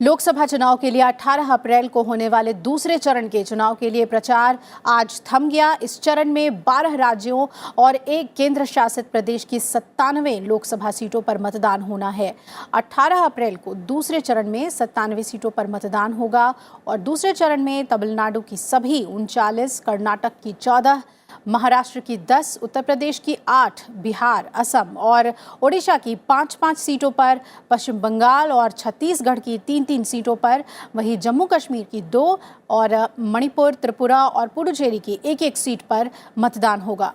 लोकसभा चुनाव के लिए 18 अप्रैल को होने वाले दूसरे चरण के चुनाव के लिए प्रचार आज थम गया। इस चरण में 12 राज्यों और एक केंद्र शासित प्रदेश की 97 लोकसभा सीटों पर मतदान होना है। 18 अप्रैल को दूसरे चरण में 97 सीटों पर मतदान होगा और दूसरे चरण में तमिलनाडु की सभी 39, कर्नाटक की 14, महाराष्ट्र की 10, उत्तर प्रदेश की 8, बिहार, असम और ओडिशा की 5-5 सीटों पर, पश्चिम बंगाल और छत्तीसगढ़ की 3-3 सीटों पर, वहीं जम्मू कश्मीर की 2 और मणिपुर, त्रिपुरा और पुडुचेरी की 1-1 सीट पर मतदान होगा।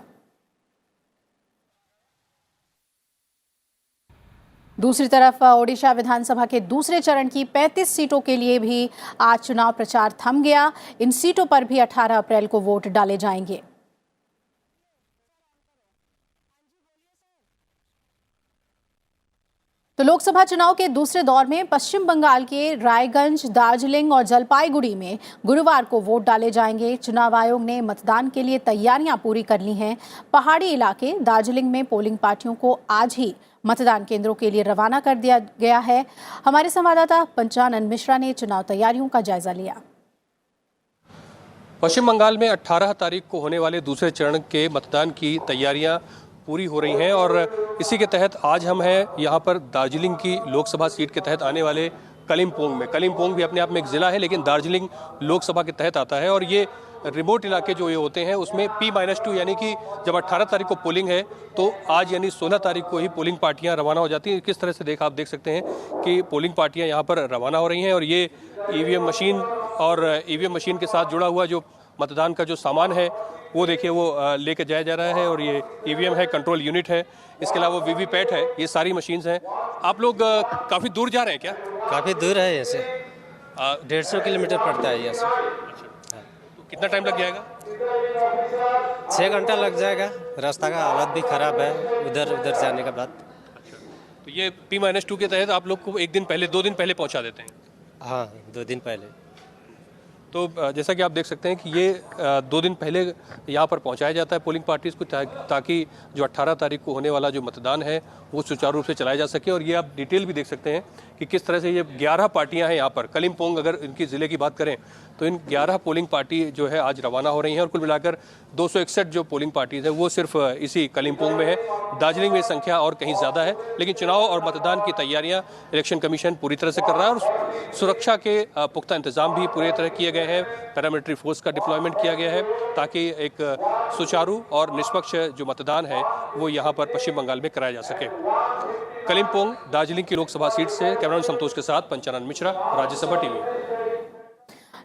दूसरी तरफ ओडिशा विधानसभा के दूसरे चरण की 35 सीटों के लिए भी आज चुनाव प्रचार थम गया। इन सीटों पर भी 18 अप्रैल को वोट डाले जाएंगे। तो लोकसभा चुनाव के दूसरे दौर में पश्चिम बंगाल के रायगंज, दार्जिलिंग और जलपाईगुड़ी में गुरुवार को वोट डाले जाएंगे। चुनाव आयोग ने मतदान के लिए तैयारियां पूरी कर ली हैं। पहाड़ी इलाके दार्जिलिंग में पोलिंग पार्टियों को आज ही मतदान केंद्रों के लिए रवाना कर दिया गया है। हमारे संवाददाता पंचानन मिश्रा ने चुनाव तैयारियों का जायजा लिया। पश्चिम बंगाल में 18 तारीख को होने वाले दूसरे चरण के मतदान की तैयारियां पूरी हो रही हैं और इसी के तहत आज हम हैं यहाँ पर दार्जिलिंग की लोकसभा सीट के तहत आने वाले कलिम्पोंग में। कलिम्पोंग भी अपने आप में एक ज़िला है लेकिन दार्जिलिंग लोकसभा के तहत आता है और ये रिमोट इलाके जो ये होते हैं उसमें P-2 यानी कि जब 18 तारीख को पोलिंग है तो आज यानी 16 तारीख को ही पोलिंग पार्टियां रवाना हो जाती हैं। किस तरह से आप देख सकते हैं कि पोलिंग पार्टियां यहाँ पर रवाना हो रही हैं और ये ईवीएम मशीन और ईवीएम मशीन के साथ जुड़ा हुआ जो मतदान का जो सामान है वो देखिए वो लेके जाया जा रहा है और ये ईवीएम है, कंट्रोल यूनिट है, इसके अलावा वीवीपैट है, ये सारी मशीन्स हैं। आप लोग काफ़ी दूर जा रहे हैं क्या? काफ़ी दूर है, ऐसे 150 किलोमीटर पड़ता है यहाँ से। तो कितना टाइम लग जाएगा? 6 घंटा लग जाएगा। रास्ता का हालत भी ख़राब है उधर जाने के बाद। तो ये P-2 के तहत आप लोग को 2 दिन पहले पहुँचा देते हैं? हाँ, 2 दिन पहले। तो जैसा कि आप देख सकते हैं कि ये 2 दिन पहले यहाँ पर पहुँचाया जाता है पोलिंग पार्टीज़ को ताकि जो 18 तारीख को होने वाला जो मतदान है वो सुचारू रूप से चलाया जा सके। और ये आप डिटेल भी देख सकते हैं कि किस तरह से ये 11 पार्टियां हैं यहाँ पर। कलिम्पोंग अगर इनकी ज़िले की बात करें तो इन 11 पोलिंग पार्टी जो है आज रवाना हो रही हैं और कुल मिलाकर 261 जो पोलिंग पार्टीज़ हैं वो सिर्फ इसी कलिम्पोंग में है। दार्जिलिंग में संख्या और कहीं ज़्यादा है लेकिन चुनाव और मतदान की तैयारियाँ इलेक्शन कमीशन पूरी तरह से कर रहा है और सुरक्षा के पुख्ता इंतजाम भी पूरी तरह किए गए हैं। पैरामिलिट्री फोर्स का डिप्लॉयमेंट किया गया है ताकि एक सुचारू और निष्पक्ष जो मतदान है वो यहाँ पर पश्चिम बंगाल में कराया जा सके। कलिम्पोंग दार्जिलिंग की लोकसभा सीट से कैमरामैन संतोष के साथ पंचानन मिश्रा, राज्यसभा टीवी।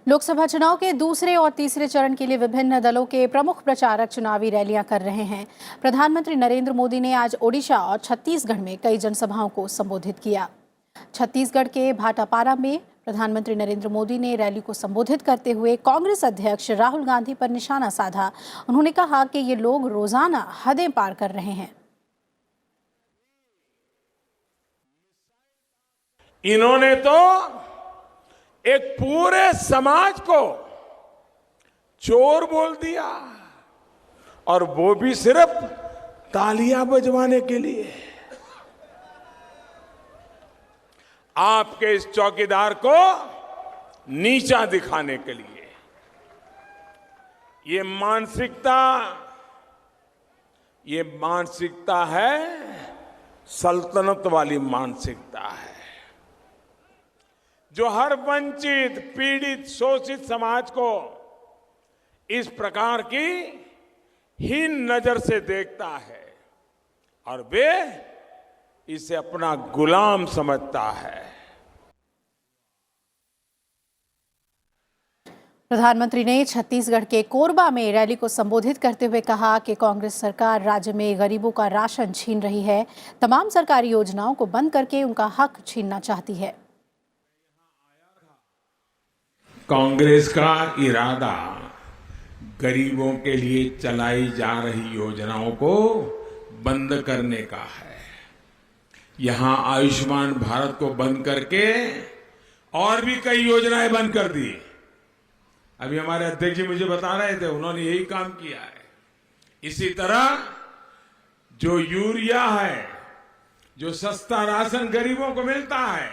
लोकसभा चुनाव के दूसरे और तीसरे चरण के लिए विभिन्न दलों के प्रमुख प्रचारक चुनावी रैलियां कर रहे हैं। प्रधानमंत्री नरेंद्र मोदी ने आज ओडिशा और छत्तीसगढ़ में कई जनसभाओं को संबोधित किया। छत्तीसगढ़ के भाटापारा में प्रधानमंत्री नरेंद्र मोदी ने रैली को संबोधित करते हुए कांग्रेस अध्यक्ष राहुल गांधी पर निशाना साधा। उन्होंने कहा कि ये लोग रोजाना हदें पार कर रहे हैं। इन्होंने तो एक पूरे समाज को चोर बोल दिया और वो भी सिर्फ तालियां बजवाने के लिए। आपके इस चौकीदार को नीचा दिखाने के लिए ये मानसिकता है सल्तनत वाली मानसिकता है जो हर वंचित, पीड़ित, शोषित समाज को इस प्रकार की हीन नजर से देखता है और वे इसे अपना गुलाम समझता है। प्रधानमंत्री ने छत्तीसगढ़ के कोरबा में रैली को संबोधित करते हुए कहा कि कांग्रेस सरकार राज्य में गरीबों का राशन छीन रही है, तमाम सरकारी योजनाओं को बंद करके उनका हक छीनना चाहती है। कांग्रेस का इरादा गरीबों के लिए चलाई जा रही योजनाओं को बंद करने का है। यहां आयुष्मान भारत को बंद करके और भी कई योजनाएं बंद कर दी। अभी हमारे अध्यक्ष जी मुझे बता रहे थे, उन्होंने यही काम किया है। इसी तरह जो यूरिया है, जो सस्ता राशन गरीबों को मिलता है,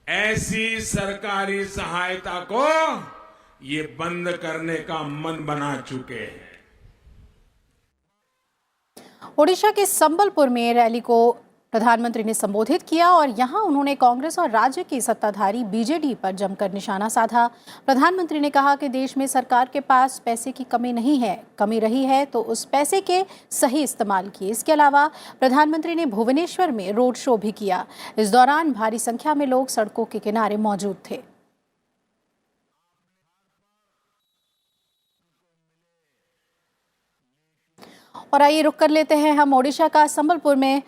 ऐसी सरकारी सहायता को ये बंद करने का मन बना चुके हैं। ओडिशा के संबलपुर में रैली को प्रधानमंत्री ने संबोधित किया और यहां उन्होंने कांग्रेस और राज्य की सत्ताधारी बीजेडी पर जमकर निशाना साधा। प्रधानमंत्री ने कहा कि देश में सरकार के पास पैसे की कमी नहीं है, कमी रही है तो उस पैसे के सही इस्तेमाल की। इसके अलावा प्रधानमंत्री ने भुवनेश्वर में रोड शो भी किया। इस दौरान भारी संख्या में लोग सड़कों के किनारे मौजूद थे। और आइए रुक कर लेते हैं हम ओडिशा का संबलपुर में,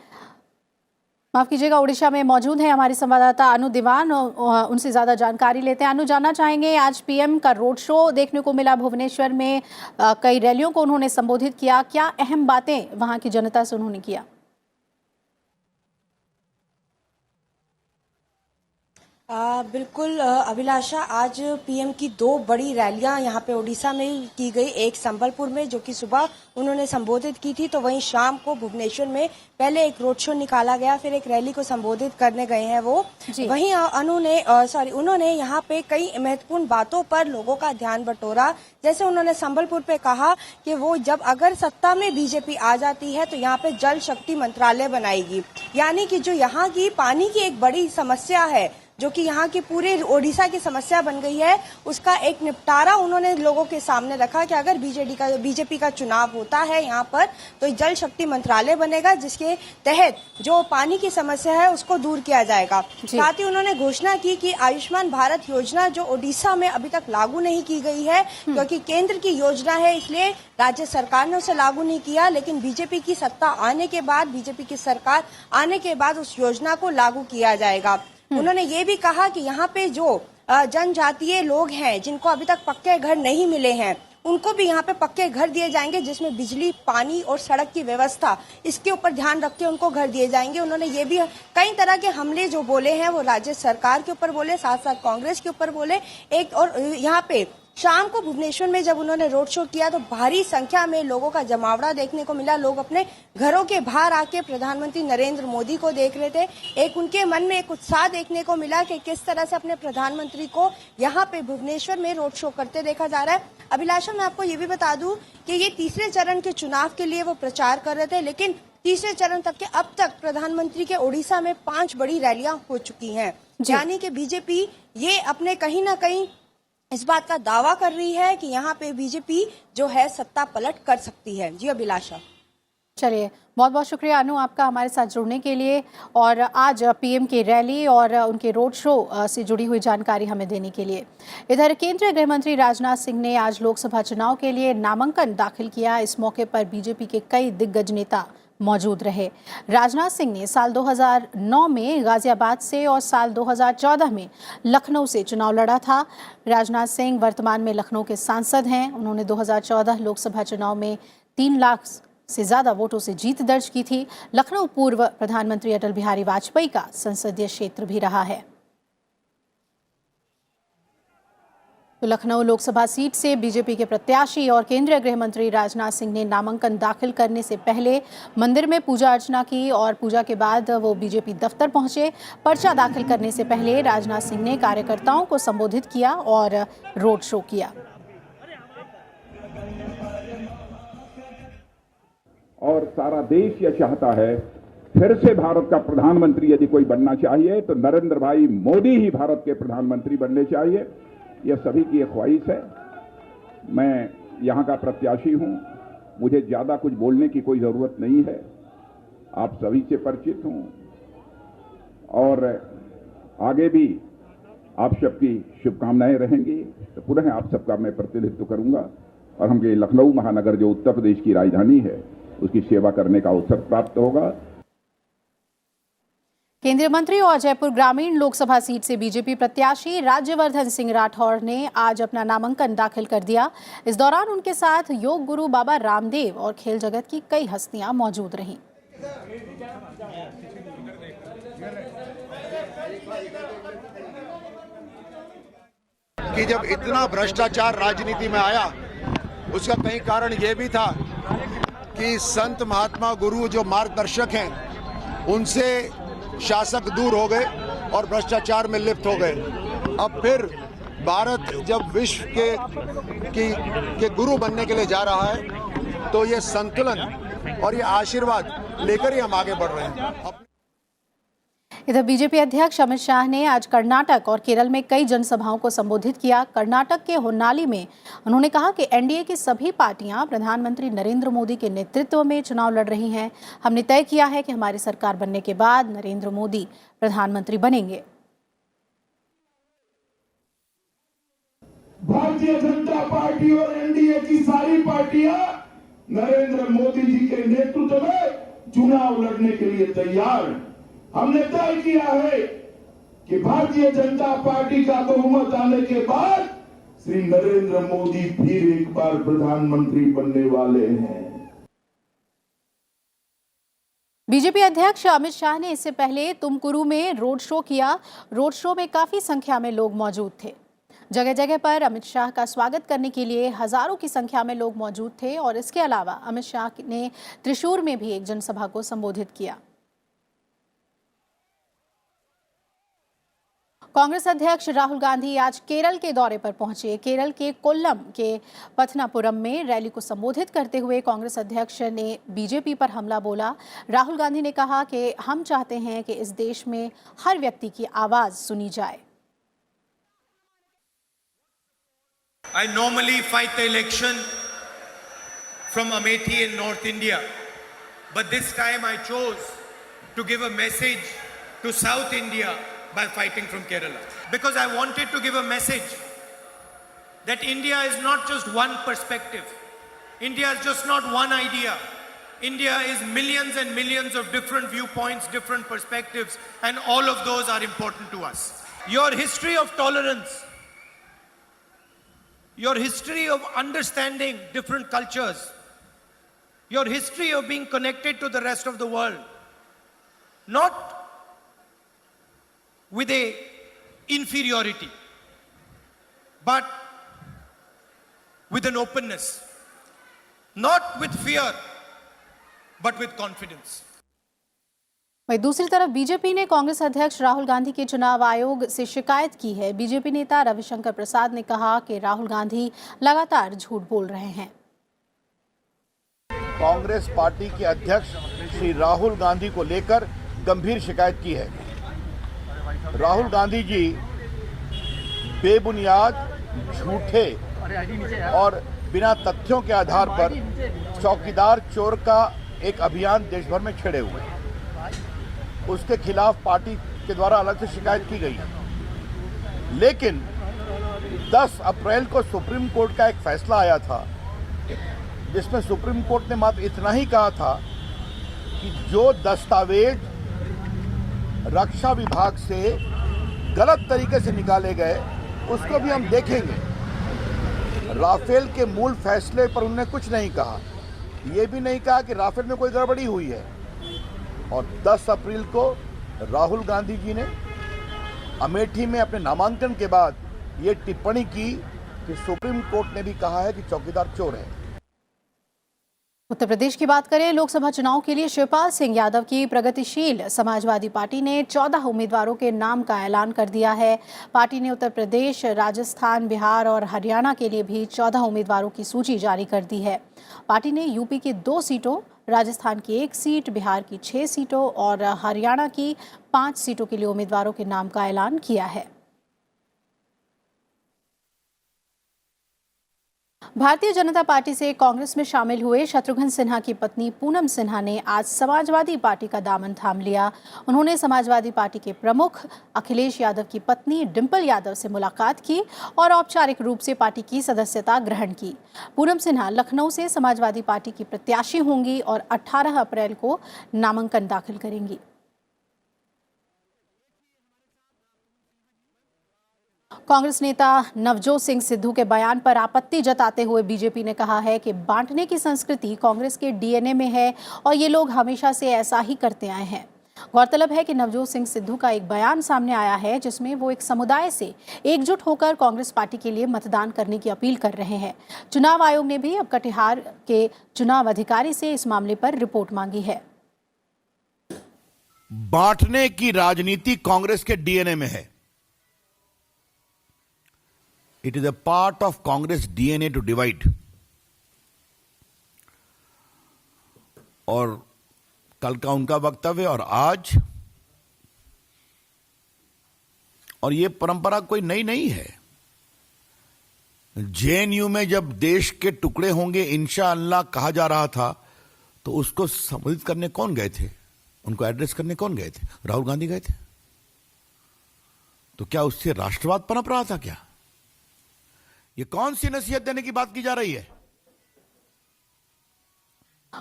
माफ कीजिएगा, ओडिशा में मौजूद है हमारे संवाददाता अनु दीवान। उनसे ज्यादा जानकारी लेते हैं। अनु, जानना चाहेंगे, आज पीएम का रोड शो देखने को मिला भुवनेश्वर में, कई रैलियों को उन्होंने संबोधित किया, क्या अहम बातें वहां की जनता से उन्होंने किया? बिल्कुल अभिलाषा, आज पीएम की 2 बड़ी रैलियां यहाँ पे ओडिशा में की गई। एक संबलपुर में जो कि सुबह उन्होंने संबोधित की थी, तो वहीं शाम को भुवनेश्वर में पहले एक रोड शो निकाला गया, फिर एक रैली को संबोधित करने गए हैं वो। वहीं उन्होंने यहाँ पे कई महत्वपूर्ण बातों पर लोगों का ध्यान बटोरा। जैसे उन्होंने संबलपुर पे कहा कि वो जब अगर सत्ता में बीजेपी आ जाती है तो यहाँ पे जल शक्ति मंत्रालय बनाएगी, यानी कि जो यहाँ की पानी की एक बड़ी समस्या है, जो कि यहाँ की पूरे ओडिशा की समस्या बन गई है, उसका एक निपटारा उन्होंने लोगों के सामने रखा कि अगर बीजेपी का चुनाव होता है यहाँ पर तो जल शक्ति मंत्रालय बनेगा, जिसके तहत जो पानी की समस्या है उसको दूर किया जाएगा। साथ ही उन्होंने घोषणा की कि आयुष्मान भारत योजना जो ओडिशा में अभी तक लागू नहीं की गई है, क्योंकि केंद्र की योजना है इसलिए राज्य सरकार ने उसे लागू नहीं किया, लेकिन बीजेपी की सत्ता आने के बाद, बीजेपी की सरकार आने के बाद उस योजना को लागू किया जाएगा। उन्होंने ये भी कहा कि यहाँ पे जो जनजातीय लोग हैं जिनको अभी तक पक्के घर नहीं मिले हैं, उनको भी यहाँ पे पक्के घर दिए जाएंगे, जिसमें बिजली, पानी और सड़क की व्यवस्था, इसके ऊपर ध्यान रख के उनको घर दिए जाएंगे। उन्होंने ये भी कई तरह के हमले जो बोले हैं वो राज्य सरकार के ऊपर बोले, साथ साथ कांग्रेस के ऊपर बोले। और यहाँ पे शाम को भुवनेश्वर में जब उन्होंने रोड शो किया तो भारी संख्या में लोगों का जमावड़ा देखने को मिला। लोग अपने घरों के बाहर आके प्रधानमंत्री नरेंद्र मोदी को देख रहे थे। एक उनके मन में एक उत्साह देखने को मिला कि किस तरह से अपने प्रधानमंत्री को यहाँ पे भुवनेश्वर में रोड शो करते देखा जा रहा है। अभिलाषा, मैं आपको ये भी बता दूं कि ये तीसरे चरण के चुनाव के लिए वो प्रचार कर रहे थे, लेकिन तीसरे चरण तक के अब तक प्रधानमंत्री के ओडिशा में 5 बड़ी रैलियां हो चुकी हैं, यानी कि बीजेपी ये अपने कहीं ना कहीं इस बात का दावा कर रही है कि यहाँ पे बीजेपी जो है सत्ता पलट कर सकती है। जी अभिलाषा। चलिए, बहुत बहुत शुक्रिया अनु आपका हमारे साथ जुड़ने के लिए और आज पीएम की रैली और उनके रोड शो से जुड़ी हुई जानकारी हमें देने के लिए। इधर केंद्रीय गृह मंत्री राजनाथ सिंह ने आज लोकसभा चुनाव के लिए नामांकन दाखिल किया। इस मौके पर बीजेपी के कई दिग्गज नेता मौजूद रहे। राजनाथ सिंह ने साल 2009 में गाजियाबाद से और साल 2014 में लखनऊ से चुनाव लड़ा था। राजनाथ सिंह वर्तमान में लखनऊ के सांसद हैं। उन्होंने 2014 लोकसभा चुनाव में 3 लाख से ज्यादा वोटों से जीत दर्ज की थी। लखनऊ पूर्व प्रधानमंत्री अटल बिहारी वाजपेयी का संसदीय क्षेत्र भी रहा है। तो लखनऊ लोकसभा सीट से बीजेपी के प्रत्याशी और केंद्रीय गृह मंत्री राजनाथ सिंह ने नामांकन दाखिल करने से पहले मंदिर में पूजा अर्चना की और पूजा के बाद वो बीजेपी दफ्तर पहुंचे। पर्चा दाखिल करने से पहले राजनाथ सिंह ने कार्यकर्ताओं को संबोधित किया और रोड शो किया। और सारा देश यह चाहता है फिर से भारत का प्रधानमंत्री यदि कोई बनना चाहिए तो नरेंद्र भाई मोदी ही भारत के प्रधानमंत्री बनने चाहिए। यह सभी की एक ख्वाहिश है। मैं यहाँ का प्रत्याशी हूँ, मुझे ज़्यादा कुछ बोलने की कोई ज़रूरत नहीं है। आप सभी से परिचित हूँ और आगे भी आप सबकी शुभकामनाएं रहेंगी। तो पुनः आप सबका मैं प्रतिनिधित्व करूँगा और हमें लखनऊ महानगर जो उत्तर प्रदेश की राजधानी है उसकी सेवा करने का अवसर प्राप्त होगा। केंद्रीय मंत्री और जयपुर ग्रामीण लोकसभा सीट से बीजेपी प्रत्याशी राज्यवर्धन सिंह राठौर ने आज अपना नामांकन दाखिल कर दिया। इस दौरान उनके साथ योग गुरु बाबा रामदेव और खेल जगत की कई हस्तियां मौजूद रहीं। कि जब इतना भ्रष्टाचार राजनीति में आया उसका कई कारण यह भी था कि संत महात्मा गुरु जो मार्गदर्शक हैं उनसे शासक दूर हो गए और भ्रष्टाचार में लिप्त हो गए। अब फिर भारत जब विश्व के गुरु बनने के लिए जा रहा है तो ये संतुलन और ये आशीर्वाद लेकर ही हम आगे बढ़ रहे हैं। इधर बीजेपी अध्यक्ष अमित शाह ने आज कर्नाटक और केरल में कई जनसभाओं को संबोधित किया। कर्नाटक के होन्नाली में उन्होंने कहा कि एनडीए की सभी पार्टियां प्रधानमंत्री नरेंद्र मोदी के नेतृत्व में चुनाव लड़ रही हैं। हमने तय किया है कि हमारी सरकार बनने के बाद नरेंद्र मोदी प्रधानमंत्री बनेंगे। भारतीय जनता पार्टी और एनडीए की सारी पार्टियां नरेंद्र मोदी जी के नेतृत्व में चुनाव लड़ने के लिए तैयार हैं। हमने तय किया है कि भारतीय जनता पार्टी का बहुमत आने के बाद श्री नरेंद्र मोदी फिर एक बार प्रधानमंत्री बनने वाले हैं। बीजेपी अध्यक्ष अमित शाह ने इससे पहले तुमकुरू में रोड शो किया। रोड शो में काफी संख्या में लोग मौजूद थे। जगह जगह पर अमित शाह का स्वागत करने के लिए हजारों की संख्या में लोग मौजूद थे और इसके अलावा अमित शाह ने त्रिशूर में भी एक जनसभा को संबोधित किया। कांग्रेस अध्यक्ष राहुल गांधी आज केरल के दौरे पर पहुंचे। केरल के कोल्लम के पथनापुरम में रैली को संबोधित करते हुए कांग्रेस अध्यक्ष ने बीजेपी पर हमला बोला। राहुल गांधी ने कहा कि हम चाहते हैं कि इस देश में हर व्यक्ति की आवाज सुनी जाए। I normally fight the election from Amethi in North India, but this time I chose to give a message to South India by fighting from Kerala, because I wanted to give a message that India is not just one perspective, India is just not one idea. India is millions and millions of different viewpoints, different perspectives, and all of those are important to us. Your history of tolerance, your history of understanding different cultures, your history of being connected to the rest of the world, not with a inferiority, but with an openness, not with fear, but with confidence. वहीं दूसरी तरफ BJP ने कांग्रेस अध्यक्ष राहुल गांधी के चुनाव आयोग से शिकायत की है। बीजेपी नेता रविशंकर प्रसाद ने कहा कि राहुल गांधी लगातार झूठ बोल रहे हैं। कांग्रेस पार्टी के अध्यक्ष श्री राहुल गांधी को लेकर गंभीर शिकायत की है। राहुल गांधी जी बेबुनियाद, झूठे और बिना तथ्यों के आधार पर चौकीदार चोर का एक अभियान देश भर में छेड़े हुए हैं। उसके खिलाफ पार्टी के द्वारा अलग से शिकायत की गई है। लेकिन 10 अप्रैल को सुप्रीम कोर्ट का एक फैसला आया था जिसमें सुप्रीम कोर्ट ने मात्र इतना ही कहा था कि जो दस्तावेज रक्षा विभाग से गलत तरीके से निकाले गए उसको भी हम देखेंगे। राफेल के मूल फैसले पर उन्होंने कुछ नहीं कहा। ये भी नहीं कहा कि राफेल में कोई गड़बड़ी हुई है। और 10 अप्रैल को राहुल गांधी जी ने अमेठी में अपने नामांकन के बाद ये टिप्पणी की कि सुप्रीम कोर्ट ने भी कहा है कि चौकीदार चोर है। उत्तर प्रदेश की बात करें, लोकसभा चुनाव के लिए शिवपाल सिंह यादव की प्रगतिशील समाजवादी पार्टी ने 14 उम्मीदवारों के नाम का ऐलान कर दिया है। पार्टी ने उत्तर प्रदेश, राजस्थान, बिहार और हरियाणा के लिए भी 14 उम्मीदवारों की सूची जारी कर दी है। पार्टी ने यूपी की 2 सीटों, राजस्थान की 1 सीट, बिहार की 6 सीटों और हरियाणा की 5 सीटों के लिए उम्मीदवारों के नाम का ऐलान किया है। भारतीय जनता पार्टी से कांग्रेस में शामिल हुए शत्रुघ्न सिन्हा की पत्नी पूनम सिन्हा ने आज समाजवादी पार्टी का दामन थाम लिया। उन्होंने समाजवादी पार्टी के प्रमुख अखिलेश यादव की पत्नी डिंपल यादव से मुलाकात की और औपचारिक रूप से पार्टी की सदस्यता ग्रहण की। पूनम सिन्हा लखनऊ से समाजवादी पार्टी की प्रत्याशी होंगी और 18 अप्रैल को नामांकन दाखिल करेंगी। कांग्रेस नेता नवजोत सिंह सिद्धू के बयान पर आपत्ति जताते हुए बीजेपी ने कहा है कि बांटने की संस्कृति कांग्रेस के डीएनए में है और ये लोग हमेशा से ऐसा ही करते आए हैं। गौरतलब है कि नवजोत सिंह सिद्धू का एक बयान सामने आया है जिसमें वो एक समुदाय से एकजुट होकर कांग्रेस पार्टी के लिए मतदान करने की अपील कर रहे हैं। चुनाव आयोग ने भी अब कटिहार के चुनाव अधिकारी से इस मामले पर रिपोर्ट मांगी है। बांटने की राजनीति कांग्रेस के डीएनए में है। It is a part of Congress DNA to divide. और कल का उनका वक्तव्य और आज, और ये परंपरा कोई नई नहीं है। जेएनयू में जब देश के टुकड़े होंगे इंशाअल्लाह कहा जा रहा था, तो उसको संबोधित करने कौन गए थे? उनको एड्रेस करने कौन गए थे? राहुल गांधी गए थे। तो क्या उससे राष्ट्रवाद पनप रहा था क्या? ये कौन सी नसीहत देने की बात की जा रही है?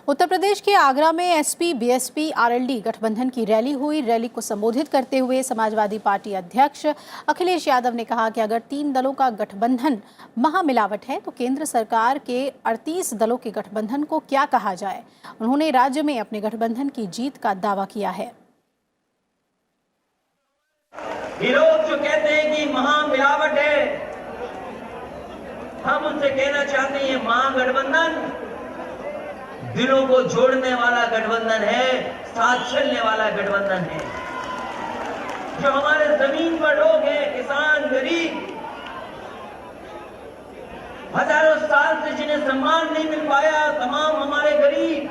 उत्तर प्रदेश के आगरा में एसपी बीएसपी आरएलडी गठबंधन की रैली हुई। रैली को संबोधित करते हुए समाजवादी पार्टी अध्यक्ष अखिलेश यादव ने कहा कि अगर 3 दलों का गठबंधन महामिलावट है तो केंद्र सरकार के 38 दलों के गठबंधन को क्या कहा जाए। उन्होंने राज्य में अपने गठबंधन की जीत का दावा किया है। विरोध जो कहते हैं कि महामिलावट है, हम उनसे कहना चाहते हैं महागठबंधन दिलों को जोड़ने वाला गठबंधन है, साथ चलने वाला गठबंधन है। जो हमारे जमीन पर लोग हैं, किसान, गरीब, हजारों साल से जिन्हें सम्मान नहीं मिल पाया, तमाम हमारे गरीब,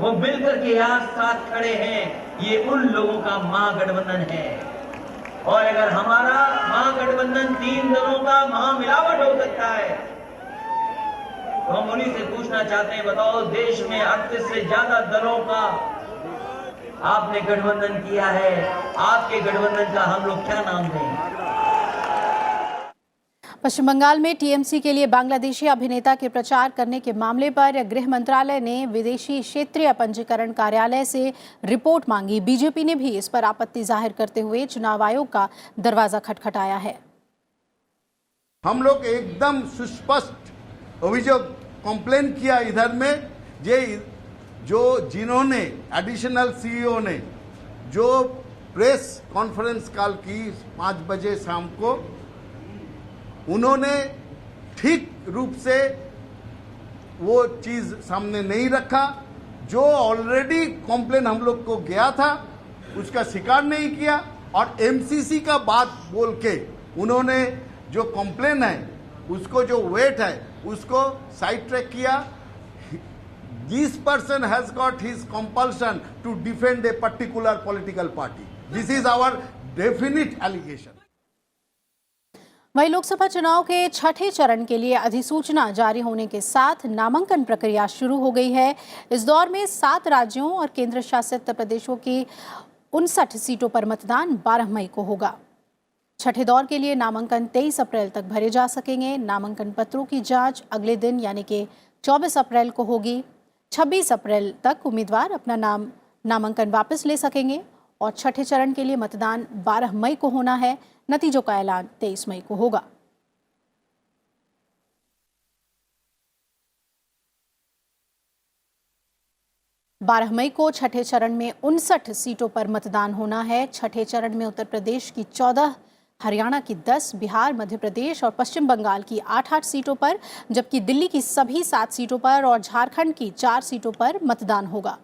वो मिलकर के यहाँ साथ खड़े हैं। ये उन लोगों का महागठबंधन है। और अगर हमारा महागठबंधन 3 दलों का महामिलावट हो सकता है, तो हम उन्हीं से पूछना चाहते हैं, बताओ देश में 38 से ज्यादा दलों का आपने गठबंधन किया है, आपके गठबंधन का हम लोग क्या नाम दें? पश्चिम बंगाल में टीएमसी के लिए बांग्लादेशी अभिनेता के प्रचार करने के मामले पर गृह मंत्रालय ने विदेशी क्षेत्रीय पंजीकरण कार्यालय से रिपोर्ट मांगी। बीजेपी ने भी इस पर आपत्ति जाहिर करते हुए चुनाव आयोग का दरवाजा खटखटाया है। हम लोग एकदम सुस्पष्ट अभियोग कंप्लेन किया इधर में, जो जिन्होंने एडिशनल सीईओ ने जो प्रेस कॉन्फ्रेंस कॉल की 5 बजे शाम को, उन्होंने ठीक रूप से वो चीज सामने नहीं रखा। जो ऑलरेडी कंप्लेन हम लोग को गया था उसका स्वीकार नहीं किया, और एमसीसी का बात बोल के उन्होंने जो कंप्लेन है उसको जो वेट है उसको साइड ट्रैक किया। This person has got his compulsion to defend a particular political party. This is our definite allegation. वहीं लोकसभा चुनाव के छठे चरण के लिए अधिसूचना जारी होने के साथ नामांकन प्रक्रिया शुरू हो गई है। इस दौर में 7 राज्यों और केंद्र शासित प्रदेशों की 59 सीटों पर मतदान 12 मई को होगा। छठे दौर के लिए नामांकन 23 अप्रैल तक भरे जा सकेंगे। नामांकन पत्रों की जांच अगले दिन यानी कि 24 अप्रैल को होगी। 26 अप्रैल तक उम्मीदवार अपना नामांकन वापस ले सकेंगे और छठे चरण के लिए मतदान 12 मई को होना है। नतीजों का ऐलान 23 मई को होगा। बारह मई को छठे चरण में 59 सीटों पर मतदान होना है। छठे चरण में उत्तर प्रदेश की 14, हरियाणा की 10, बिहार, मध्य प्रदेश और पश्चिम बंगाल की 8-8 सीटों पर, जबकि दिल्ली की सभी 7 सीटों पर और झारखंड की 4 सीटों पर मतदान होगा।